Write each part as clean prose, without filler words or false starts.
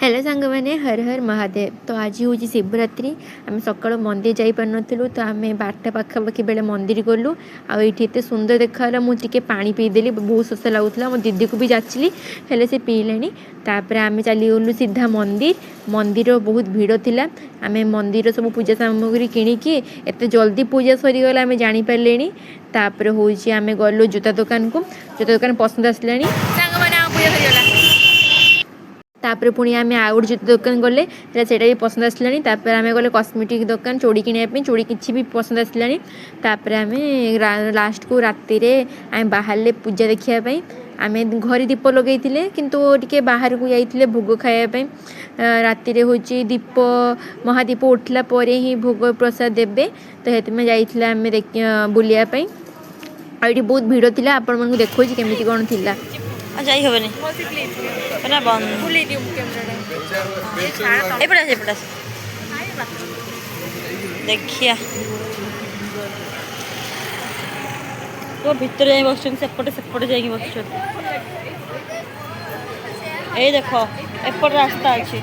Hello सांग मैंने हर हर महादेव। तो आज हूँ शिवरात्रि। आम सका मंदिर जापरूँ तो आम 12टा पाखापाखि बेले मंदिर गलु। आईटी एत सुंदर देखा मुझे पा पीदेली, बहुत शोष लगुला। मो दीदी को भी जाचिली हेले से पीले। तापर आम चलीगलु सीधा मंदिर। मंदिर बहुत भिड़ थिला। आम मंदिर सब पूजा सामग्री किणिकी एत जल्दी पूजा सरीगला आम जापारे। तापर हूँ आम गलु जूता दुकान को। जूता दुकान पसंद आसला पूजा सरीगला। तापर पुणी आम आउ गोटे जूता दुकान गले से भी पसंद आसला। आम गले कस्मेटिक दुकान चूड़ी किनापी, चूड़ी किसी भी पसंद आसला। तापर आम लास्ट को राति आम बाहर पूजा देखापी। आम घरे दीप लगे किंतु टिके बाहर को जाइए भोग खायापी। राति हूँ दीप महादीप उठला पर ही भोग प्रसाद देवे। तो हेतु जाइए आम बुलायापी। आईटी बहुत भिड़ थी। आपण मानक देखो केमी कौन थी যাই হবে নি এটা বন্ধ ভুলেই দিও ক্যামেরাটা এপড়ে দেখিয়া তো ভিতরে যাই বসছেন, সেপটে সেপটে যাই বসছেন। এই দেখো এপটে রাস্তা আছে।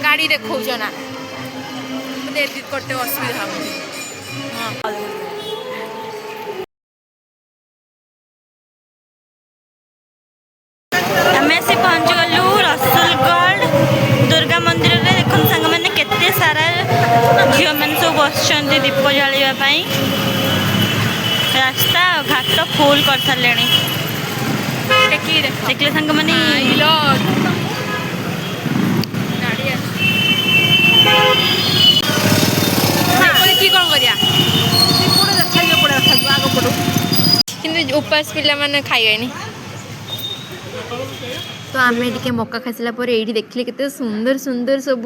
गाड़ी देखो ना एडिट करते असुविधा आम से पहुँच गलु रसुलगढ़ दुर्गा मंदिर में। देखो सांग मैंने केते सारा झील मैंने सब बस दीप जावाई। रास्ता घाट फुल कर सारे देखले सांग मैंने उपास पिला माने खाइबेनी। तो आम टे मक्का खाइला ये देखिले केते सुंदर सुंदर सब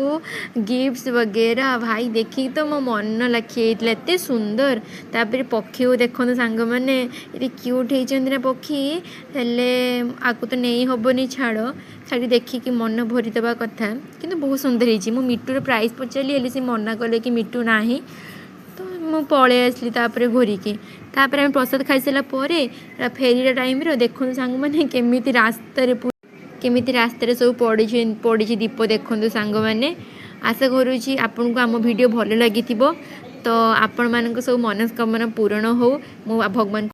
गिफ्ट्स वगैरह। भाई देखी तो मो मन लाखी एत सुंदर। तापर पक्षी को देखो सांग मैंने ये क्यूट होती पक्षी। हेले आगु तो नहीं हेनी छाड़ खाली देखिकी मन भरीदवा कथा। किंतु बहुत सुंदर होती। मु मिट्टूर प्राइस पचारि हेले से मना कले कि मिट्टू ना। तो मु पलि आसली तापर घोरिकी। तापर आम प्रसाद खाई सारा फेरीरा टाइम देखो सांग मैंने केमी रास्तार सब पड़ी दीप देखो सांग मैंने। आशा करुँची आपन को आम वीडियो भल लगी। तो आपण मान सब मनस्कामना पूरण हो। मु भगवान